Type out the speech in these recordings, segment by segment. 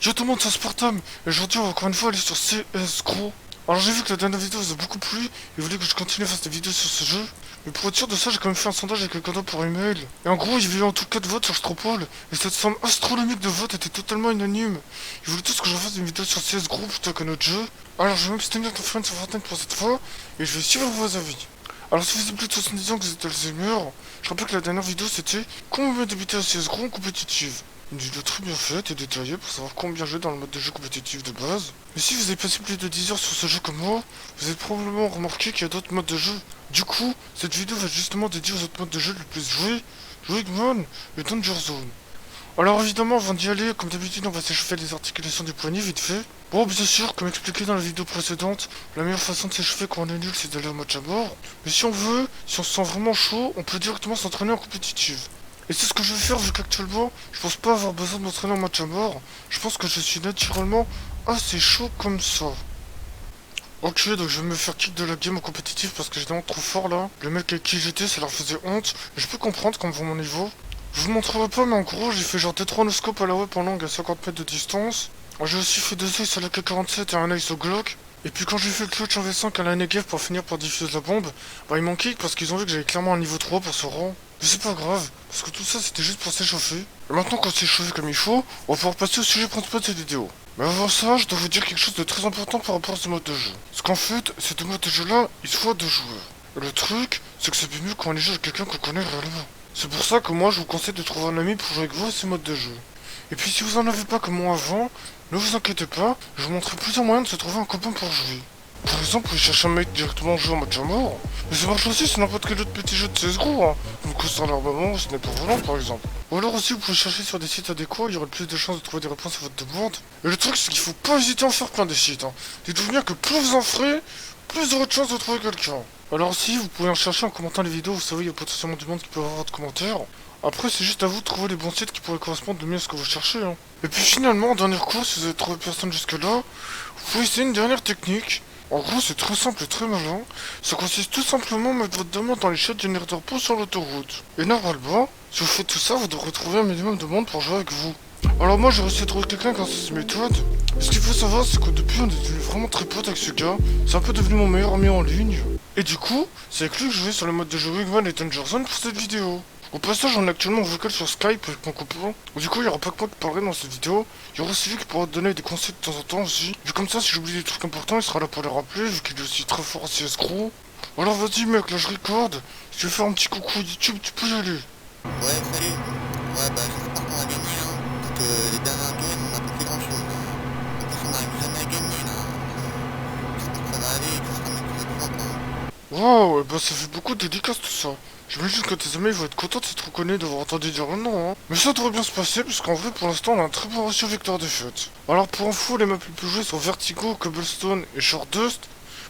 Yo tout le monde, c'est Spartam, et aujourd'hui on va encore une fois aller sur CSGO. Alors j'ai vu que la dernière vidéo vous a beaucoup plu, et voulait que je continue à faire des vidéos sur ce jeu. Mais pour être sûr de ça, j'ai quand même fait un sondage avec quelqu'un d'autre pour email. Et en gros, il y avait eu en tout 4 votes sur Stropole, et cette somme astronomique de votes était totalement unanime. Ils voulaient tous que je fasse une vidéo sur CSGO plutôt qu'un autre jeu. Alors je vais m'abstenir de faire une sur Fortnite pour cette fois, et je vais suivre vos avis. Alors si vous êtes plus de 70 ans que vous êtes Alzheimer, je rappelle que la dernière vidéo c'était comment débuter à CSGO en compétitive. Une vidéo très bien faite et détaillée pour savoir combien jouer dans le mode de jeu compétitif de base. Mais si vous avez passé plus de 10 heures sur ce jeu comme moi, vous avez probablement remarqué qu'il y a d'autres modes de jeu. Du coup, cette vidéo va justement dédiée aux autres modes de jeu les plus joués, Wigman et Danger Zone. Alors évidemment, avant d'y aller, comme d'habitude, on va s'échauffer les articulations du poignet vite fait. Bon, bien sûr, comme expliqué dans la vidéo précédente, la meilleure façon de s'échauffer quand on est nul, c'est d'aller en match à mort. Mais si on veut, si on se sent vraiment chaud, on peut directement s'entraîner en compétitive. Et c'est ce que je vais faire vu qu'actuellement, je pense pas avoir besoin de m'entraîner en match à mort. Je pense que je suis naturellement assez chaud comme ça. Ok, donc je vais me faire kick de la game en compétitif parce que j'étais vraiment trop fort là. Le mec avec qui j'étais, ça leur faisait honte. Et je peux comprendre comme voit mon niveau. Je vous montrerai pas, mais en gros, j'ai fait genre T3 no-scope à la web en longue à 50 mètres de distance. J'ai aussi fait 2 aces à la K47 et un ace au Glock. Et puis quand j'ai fait le clutch en V5 à la Negev pour finir par diffuser la bombe, bah ils m'ont kick parce qu'ils ont vu que j'avais clairement un niveau 3 pour ce rang. Mais c'est pas grave, parce que tout ça c'était juste pour s'échauffer. Et maintenant qu'on s'est échauffé comme il faut, on va pouvoir passer au sujet principal de cette vidéo. Mais avant ça, je dois vous dire quelque chose de très important par rapport à ce mode de jeu. Parce qu'en fait, ces deux modes de jeu là, ils sont à deux joueurs. Et le truc, c'est que c'est bien mieux quand on est joué avec quelqu'un qu'on connaît réellement. C'est pour ça que moi je vous conseille de trouver un ami pour jouer avec vous à ces modes de jeu. Et puis si vous en avez pas comme moi avant, ne vous inquiétez pas, je vous montrerai plusieurs moyens de se trouver un copain pour jouer. Par exemple, vous pouvez chercher un mec directement jouer en match à mort. Mais ça marche aussi sur n'importe quel autre petit jeu de CSGO, hein. Comme Coaster L'armement ou Sniper Volant par exemple. Ou alors aussi, vous pouvez chercher sur des sites adéquats, il y aura plus de chances de trouver des réponses à votre demande. Et le truc, c'est qu'il faut pas hésiter à en faire plein des sites, hein. Dites-vous bien que plus vous en ferez, plus vous aurez de chances de trouver quelqu'un. Alors aussi, vous pouvez en chercher en commentant les vidéos, vous savez, il y a potentiellement du monde qui peut avoir votre commentaire. Après, c'est juste à vous de trouver les bons sites qui pourraient correspondre le mieux à ce que vous cherchez, hein. Et puis finalement, en dernier cours, si vous avez trouvé personne jusque-là, vous pouvez essayer une dernière technique. En gros, c'est très simple et très malin. Ça consiste tout simplement à mettre votre demande dans les chats de générateurs pour sur l'autoroute. Et normalement, si vous faites tout ça, vous devrez trouver un minimum de monde pour jouer avec vous. Alors moi, j'ai réussi à trouver quelqu'un grâce à cette méthode. Et ce qu'il faut savoir, c'est que depuis, on est devenu vraiment très potes avec ce gars. C'est un peu devenu mon meilleur ami en ligne. Et du coup, c'est avec lui que je vais sur le mode de jeu Wigman et Danger Zone pour cette vidéo. Au passage, on est actuellement en vocal sur Skype avec mon copain. Du coup, il n'y aura pas que moi qui parlerai dans cette vidéo. Il y aura aussi lui qui pourra te donner des conseils de temps en temps aussi. Vu comme ça, si j'oublie des trucs importants, il sera là pour les rappeler, vu qu'il est aussi très fort à CSGO. Alors vas-y mec, là je recorde. Si tu veux faire un petit coucou YouTube, tu peux y aller. Ouais, salut. Ouais, bah j'espère qu'on va gagner, hein. Parce que les dernières games, on a pas fait grand chose. En plus, on n'arrive jamais à gagner, là. J'espère que ça va aller et que ce sera mieux que l'autre fois, quoi. Waouh, bah ça fait beaucoup de dédicaces tout ça. J'imagine que tes amis vont être contents de s'être reconnus d'avoir entendu dire un nom, hein. Mais ça devrait bien se passer, puisqu'en vrai, pour l'instant, on a un très bon ratio victoire-défaite. Alors pour info, les maps les plus jouées sont Vertigo, Cobblestone et Short-Dust.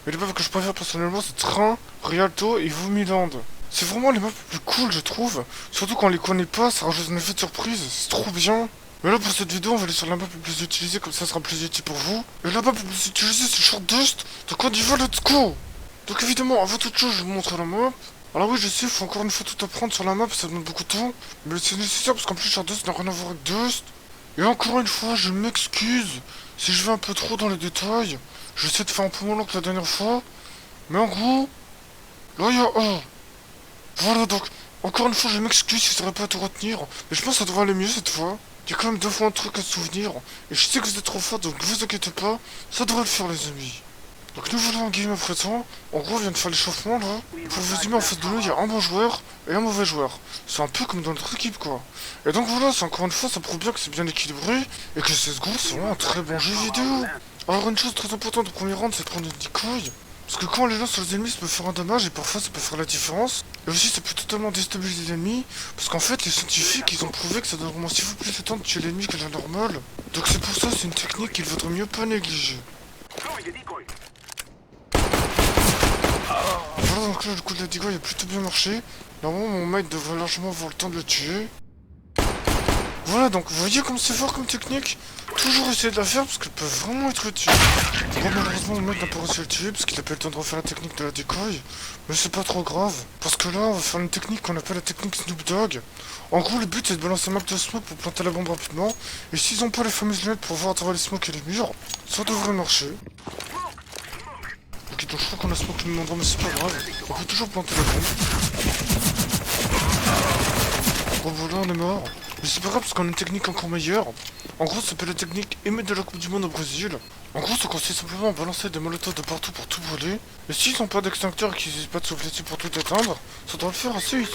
Mais les maps que je préfère personnellement, c'est Train, Rialto et Vomiland. C'est vraiment les maps les plus cool, je trouve. Surtout quand on les connaît pas, ça rajoute un effet de surprise, c'est trop bien. Mais là, pour cette vidéo, on va aller sur la map la plus utilisée, comme ça sera plus utile pour vous. Et la map la plus utilisée, c'est Short-Dust. Donc on y va, let's go! Donc évidemment, avant toute chose, je vous montre la map. Alors oui, je sais, il faut encore une fois tout apprendre sur la map, ça demande beaucoup de temps. Mais c'est nécessaire parce qu'en plus, Short-Dust n'a rien à voir avec Dust. Et encore une fois, je m'excuse si je vais un peu trop dans les détails. Je vais essayer de faire un peu moins long que la dernière fois. Mais en gros, là il y a A. Voilà, donc, encore une fois, je m'excuse si ça n'aurait pas à tout retenir. Mais je pense que ça devrait aller mieux cette fois. Il y a quand même 2 fois un truc à se souvenir. Et je sais que vous êtes trop fort, donc ne vous inquiétez pas. Ça devrait le faire, les amis. Donc nous voilà en game à présent. En gros, on vient de faire l'échauffement là. Pour vous dire, en face de nous, il y a un bon joueur et un mauvais joueur. C'est un peu comme dans notre équipe quoi. Et donc voilà, c'est encore une fois, ça prouve bien que c'est bien équilibré. Et que CSGO, c'est vraiment un très bon jeu vidéo. Alors une chose très importante au premier round, c'est de prendre une decoy. Parce que quand on les lance sur les ennemis, ça peut faire un dommage et parfois ça peut faire la différence. Et aussi ça peut totalement déstabiliser l'ennemi. Parce qu'en fait, les scientifiques, ils ont prouvé que ça donne vraiment 6 fois plus de temps de tuer l'ennemi que la normale. Donc c'est pour ça, c'est une technique qu'il vaudrait mieux pas négliger. Voilà, donc là le coup de la decoy a plutôt bien marché. Normalement mon mate devrait largement avoir le temps de le tuer. Voilà, donc vous voyez comme c'est fort comme technique. toujours essayer de la faire parce qu'elle peut vraiment être utile. Bon, malheureusement, mon mec n'a pas réussi à le tuer parce qu'il a pas eu le temps de refaire la technique de la decoy. Mais c'est pas trop grave. Parce que là, on va faire une technique qu'on appelle la technique Snoop Dogg. En gros, le but c'est de balancer un max de smoke pour planter la bombe rapidement. Et s'ils ont pas les fameuses lunettes pour voir à travers les smokes et les murs, ça devrait marcher. Ok, donc je crois qu'on a smoke le endroit, mais c'est pas grave. On peut toujours planter la bombe. Bon, voilà, on est mort. Mais c'est pas grave parce qu'on a une technique encore meilleure. En gros, ça s'appelle la technique émettre de la Coupe du Monde au Brésil. En gros, ça consiste simplement à balancer des molotovs de partout pour tout brûler. Et s'ils n'ont pas d'extincteur et qu'ils n'hésitent pas de souffler dessus pour tout éteindre, ça doit le faire assez easy.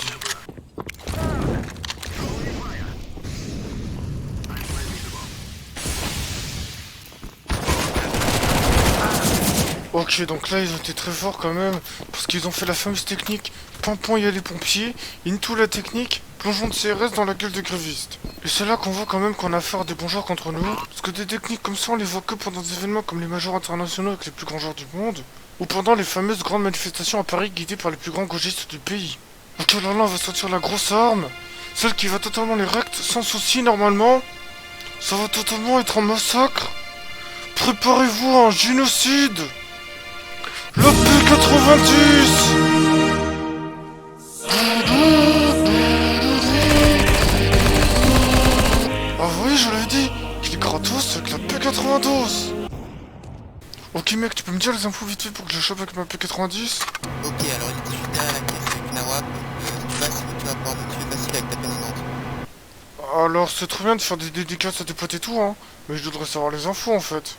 Ok, donc là ils ont été très forts quand même, parce qu'ils ont fait la fameuse technique Pimpon y a les pompiers, into la technique plongeon de CRS dans la gueule des grévistes. Et c'est là qu'on voit quand même qu'on a affaire à des bons joueurs contre nous, parce que des techniques comme ça on les voit que pendant des événements comme les majors internationaux avec les plus grands joueurs du monde, ou pendant les fameuses grandes manifestations à Paris guidées par les plus grands gauchistes du pays. Ok, là on va sortir la grosse arme, celle qui va totalement les rectes, sans souci normalement. Ça va totalement être un massacre. Préparez-vous à un génocide. Le P90. Ah oui, je l'avais dit, qu'il est gratos avec la P92. Ok mec, tu peux me dire les infos vite fait pour que je chope avec ma P90? Ok, alors il faut chuter à la caisse avec Nawab. Tu passes, tu vas pouvoir te tuer facile avec ta P90. Alors c'est trop bien de faire des dédicaces à tes potes et tout, hein. Mais je voudrais savoir les infos en fait.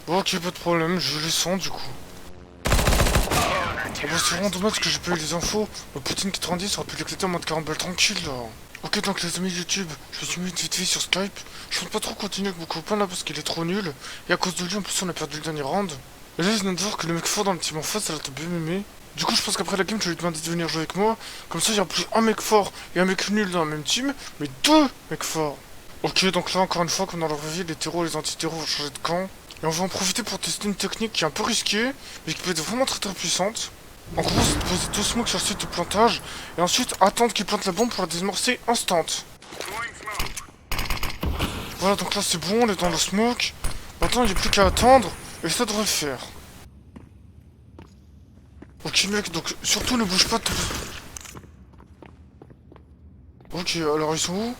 Ok, pas de problème, je les sens du coup. Ah bah c'est vraiment dommage que j'ai pas eu les infos. Ma Poutine 90 aurait pu l'éclater en mode 40 balles tranquille là. Ok, donc les amis YouTube, je me suis mis vite fait sur Skype. Je compte pas trop continuer avec mon copain là parce qu'il est trop nul. Et à cause de lui en plus on a perdu le dernier round. Et là je viens de voir que le mec fort dans le team en face ça l'a bien aimé. Du coup je pense qu'après la game je vais lui demander de venir jouer avec moi. Comme ça il y aura plus un mec fort et un mec nul dans la même team, mais deux mecs forts. Ok, donc là encore une fois comme dans la vraie vie, les terreaux et les anti-terreaux vont changer de camp. Et on va en profiter pour tester une technique qui est un peu risquée, mais qui peut être vraiment très puissante. En gros, c'est de poser deux smokes sur le site de plantage, et ensuite attendre qu'il plante la bombe pour la désamorcer instant. Voilà, donc là c'est bon, on est dans le smoke. Maintenant il n'y a plus qu'à attendre, et ça devrait le faire. Ok mec, donc surtout ne bouge pas de... Ok, alors ils sont où?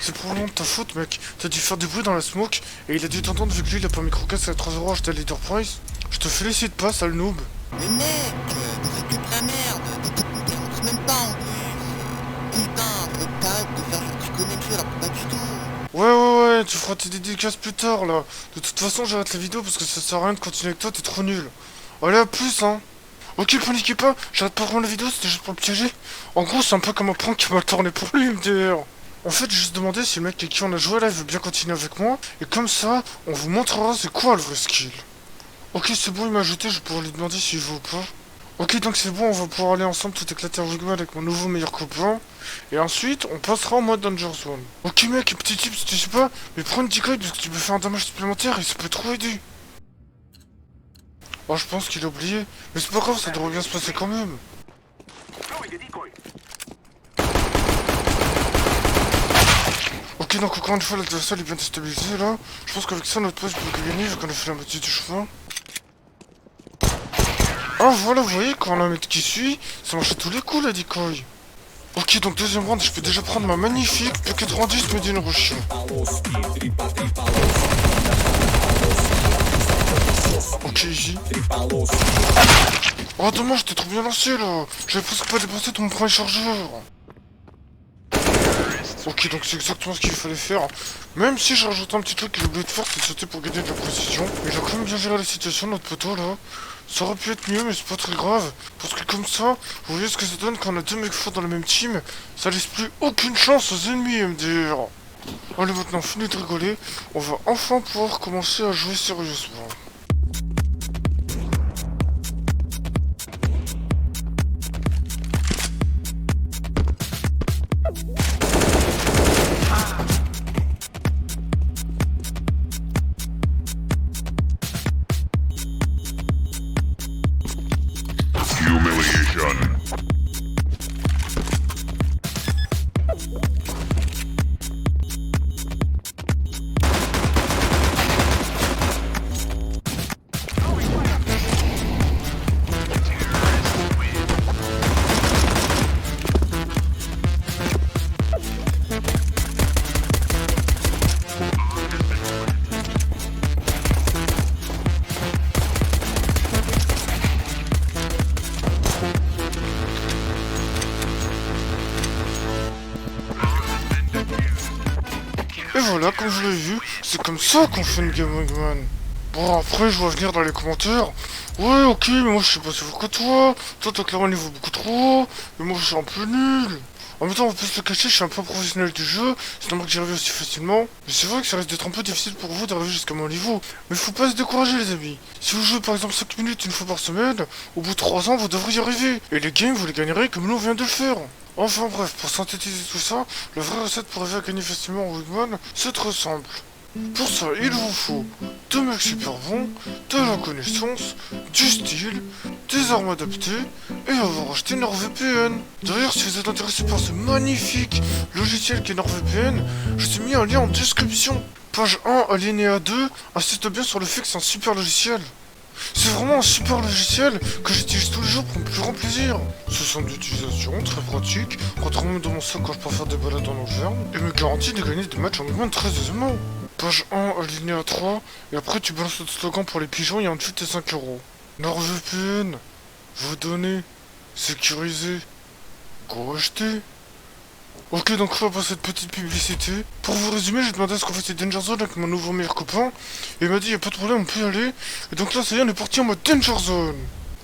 C'est probablement de ta faute mec, t'as dû faire du bruit dans la smoke, et il a dû t'entendre vu que lui il a pas micro-casse à 3€ acheté à Leader Price. Je te félicite pas, sale noob. Mais mec, c'est que de la merde. Tu démontres même pas en plus. Putain, t'arrêtes de faire genre tu connais le jeu alors que pas du tout. Ouais, tu feras tes dédicaces plus tard là. De toute façon j'arrête la vidéo parce que ça sert à rien de continuer avec toi, t'es trop nul. Allez à plus hein. Ok, paniquez pas, j'arrête pas vraiment la vidéo, c'était juste pour le piéger. En gros c'est un peu comme un prank qui m'a tourné pour lui d'ailleurs. En fait j'ai juste demandé si le mec avec qui on a joué là il veut bien continuer avec moi. Et comme ça, on vous montrera c'est quoi le vrai skill. Ok, c'est bon, il m'a ajouté, je pourrais lui demander s'il veut ou pas. Ok, donc c'est bon, on va pouvoir aller ensemble tout éclater à rugby avec mon nouveau meilleur copain. Et ensuite, on passera en mode Danger Zone. Ok mec, petit tip si tu sais pas, mais prends une decoy parce que tu peux faire un damage supplémentaire et ça peut trop aider. Oh, je pense qu'il a oublié. Mais c'est pas grave, ça devrait bien se passer quand même. Ok, donc encore une fois, l'adversaire est bien déstabilisé là. Je pense qu'avec ça, notre poste peut gagner vu qu'on a fait la moitié du chemin. Ah voilà, vous voyez, quand on a un mec qui suit, ça marche à tous les coups la decoy. Ok, donc deuxième round, je peux déjà prendre ma magnifique P90 Made in Russia. Ok, easy. Oh dommage, j'étais trop bien lancé là. J'avais presque pas dépensé tout mon premier chargeur. Ok, donc c'est exactement ce qu'il fallait faire. Même si j'ai rajouté un petit truc qu'il a oublié de faire, c'est de sauter pour gagner de la précision. Mais il a quand même bien géré la situation, notre poteau là. Ça aurait pu être mieux, mais c'est pas très grave. Parce que comme ça, vous voyez ce que ça donne quand on a deux mecs forts dans la même team. Ça laisse plus aucune chance aux ennemis, MDR. Allez, maintenant, fini de rigoler. On va enfin pouvoir commencer à jouer sérieusement. Humiliation. voilà, comme vous l'avez vu, c'est comme ça qu'on fait une game Wingman. Bon, après, je vois venir dans les commentaires. Ouais, ok, mais moi je suis pas si fort que toi. Toi, t'as clairement un niveau beaucoup trop haut. Mais moi, je suis un peu nul. En même temps, on peut se le cacher, je suis un peu professionnel du jeu. C'est normal que j'y arrive aussi facilement. Mais c'est vrai que ça risque d'être un peu difficile pour vous d'arriver jusqu'à mon niveau. Mais faut pas se décourager, les amis. Si vous jouez par exemple 5 minutes une fois par semaine, au bout de 3 ans, vous devrez y arriver. Et les games, vous les gagnerez comme nous on vient de le faire. Enfin bref, pour synthétiser tout ça, la vraie recette pour arriver à gagner facilement en Wingman, c'est très simple. Pour ça, il vous faut 2 mecs super bons, de la connaissance, du style, des armes adaptées et avoir acheté NordVPN. D'ailleurs, si vous êtes intéressé par ce magnifique logiciel qu'est NordVPN, je vous ai mis un lien en description. Page 1, alinéa 2, insiste bien sur le fait que c'est un super logiciel. C'est vraiment un super logiciel que j'utilise tous les jours pour mon plus grand plaisir. Ce sont d'utilisation très pratique, rentre même dans mon sac quand je peux faire des balades en enfer, et me garantit de gagner des matchs en mouvement très aisément. Page 1, alinéa 3, et après tu balances notre slogan pour les pigeons et ensuite tes 5 euros. NordVPN, vos données, sécurisées, go acheter. Ok, donc on va passer cette petite publicité. Pour vous résumer, j'ai demandé à ce qu'on fasse des Danger Zone avec mon nouveau meilleur copain. Et il m'a dit, y a pas de problème, on peut y aller. Et donc là, ça y est, on est parti en mode Danger Zone.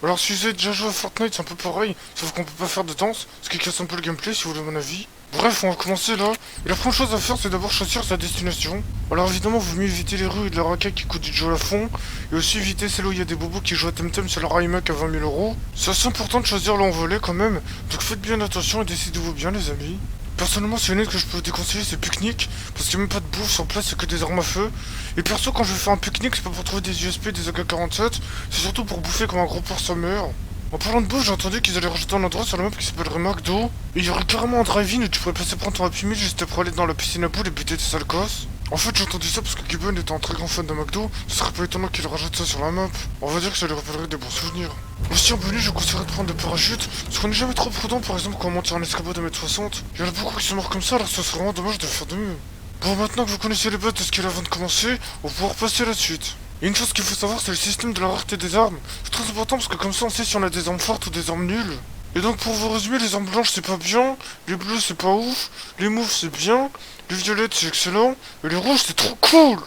Alors si vous avez déjà joué à Fortnite, c'est un peu pareil, sauf qu'on peut pas faire de danse, ce qui casse un peu le gameplay si vous voulez mon avis. Bref, on va commencer là. Et la première chose à faire, c'est d'abord choisir sa destination. Alors évidemment, vous mieux éviter les rues et de la racaille qui coûtent du jeu à fond. Et aussi éviter celles où il y a des bobos qui jouent à Temtem sur leur iMac à 20 000 euros. C'est assez important de choisir l'envolée quand même. Donc faites bien attention et décidez-vous bien les amis. Personnellement, c'est une île que je peux vous déconseiller, c'est pique-nique, parce qu'il n'y a même pas de bouffe sur place, c'est que des armes à feu. Et perso, quand je vais faire un pique-nique, c'est pas pour trouver des USP, des AK-47, c'est surtout pour bouffer comme un gros porc summer. En parlant de bouffe, j'ai entendu qu'ils allaient rajouter un endroit sur la map qui s'appellerait McDo. Et il y aurait carrément un drive-in où tu pourrais passer prendre ton Happy Meal juste pour aller dans la piscine à boules et buter tes sales gosses. En fait, j'ai entendu ça parce que Gibbon était un très grand fan de McDo, ce serait pas étonnant qu'il rajoute ça sur la map. On va dire que ça lui rappellerait des bons souvenirs. Aussi en bonus, je conseillerais de prendre des parachutes, parce qu'on n'est jamais trop prudent, par exemple quand on monte sur un escabeau de 1m60. Il y en a beaucoup qui sont morts comme ça, alors ce serait vraiment dommage de faire de mieux. Bon, maintenant que vous connaissez les bases de ce qu'il y a avant de commencer, on va pouvoir passer à la suite. Et une chose qu'il faut savoir, c'est le système de la rareté des armes. C'est très important parce que comme ça on sait si on a des armes fortes ou des armes nulles. Et donc pour vous résumer, les armes blanches c'est pas bien, les bleus c'est pas ouf, les mauves c'est bien, les violettes c'est excellent, et les rouges c'est trop cool.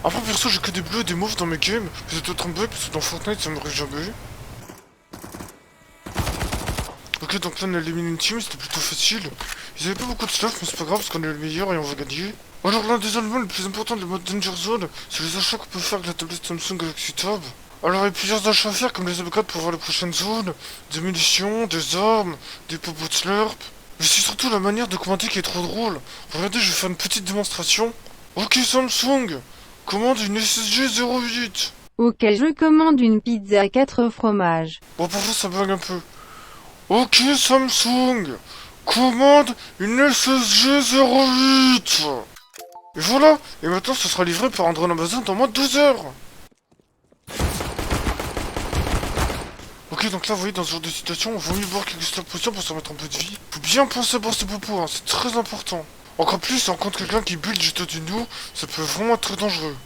Après perso j'ai que des bleus et des mauves dans mes games, c'est peut-être un bug parce que dans Fortnite ça m'arrive jamais. Ok, donc là on a éliminé une team, c'était plutôt facile. Ils avaient pas beaucoup de stuff mais c'est pas grave parce qu'on est le meilleur et on va gagner. Alors l'un des éléments les plus importants de mode Danger Zone, c'est les achats qu'on peut faire avec la tablette Samsung Galaxy Tab. Alors il y a plusieurs achats à faire comme les upgrades pour voir les prochaines zones, des munitions, des armes, des popos de slurp. Mais c'est surtout la manière de commenter qui est trop drôle. Regardez, je vais faire une petite démonstration. Ok Samsung, commande une SSG 08. Ok, je commande une pizza à 4 fromages. Bon parfois ça bug un peu. Ok Samsung, commande une SSG 08. Et voilà, et maintenant ce sera livré par un drone Amazon dans moins de 12 heures. Ok, donc là, vous voyez, dans ce genre de situation, il vaut mieux boire quelques stocks potions pour se remettre un peu de vie. Faut bien penser à boire ses popos, hein, c'est très important. Encore plus, si on rencontre quelqu'un qui build juste au-dessus de nous, ça peut vraiment être très dangereux.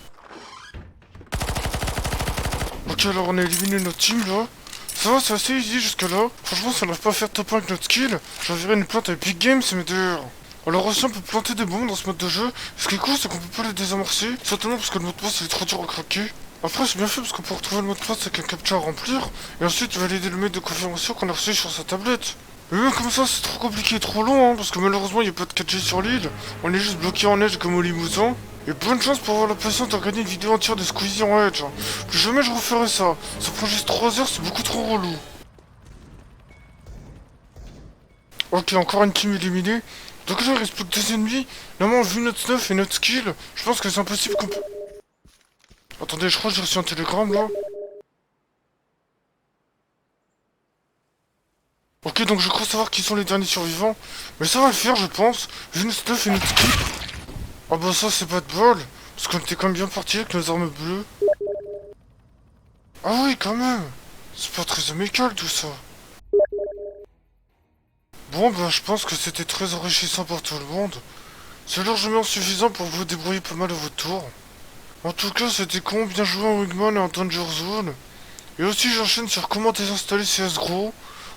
Ok, alors on a éliminé notre team, là. Ça va, c'est assez easy jusque là. Franchement, si on n'arrive pas à faire top 1 avec notre skill, j'enverrai une plante avec Big Game, c'est mes d'ailleurs. Alors aussi on peut planter des bombes dans ce mode de jeu. Ce qui est cool c'est qu'on peut pas les désamorcer. Certainement parce que le mot de passe il est trop dur à craquer. Après c'est bien fait parce qu'on peut retrouver le mot de passe avec un captcha à remplir. Et ensuite valider le mail de confirmation qu'on a reçu sur sa tablette. Mais même comme ça c'est trop compliqué et trop long hein, parce que malheureusement il n'y a pas de 4G sur l'île. On est juste bloqué en neige comme au Limousin. Et bonne chance pour avoir la patience de regarder une vidéo entière de Squeezie en Edge. Plus jamais je referai ça. Ça prend juste 3 heures, c'est beaucoup trop relou. Ok, encore une team éliminée. Donc là il reste plus que 2 ennemis. Normalement vu notre stuff et notre skill, je pense que c'est impossible qu'on peut... Attendez, je crois que j'ai reçu un télégramme là. Ok, donc je crois savoir qui sont les derniers survivants. Mais ça va le faire je pense, vu notre stuff et notre skill. Ah bah ça c'est pas de bol, parce qu'on était quand même bien parti avec nos armes bleues. Ah oui quand même, c'est pas très amical tout ça. Bon bah je pense que c'était très enrichissant pour tout le monde. C'est largement suffisant pour vous débrouiller pas mal à votre tour. En tout cas c'était con, bien joué en Wingman et en Danger Zone. Et aussi j'enchaîne sur comment désinstaller CSGO.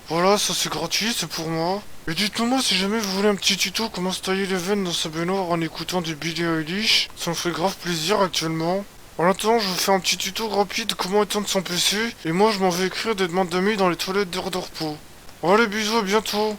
Voilà, ça c'est gratuit, c'est pour moi. Et dites-le moi si jamais vous voulez un petit tuto comment se tailler les veines dans sa baignoire en écoutant du Billie Eilish. Ça me fait grave plaisir actuellement. En attendant, je vous fais un petit tuto rapide comment éteindre son PC. Et moi, je m'en vais écrire des demandes d'amis dans les toilettes d'heure de repos. Allez, bisous, à bientôt.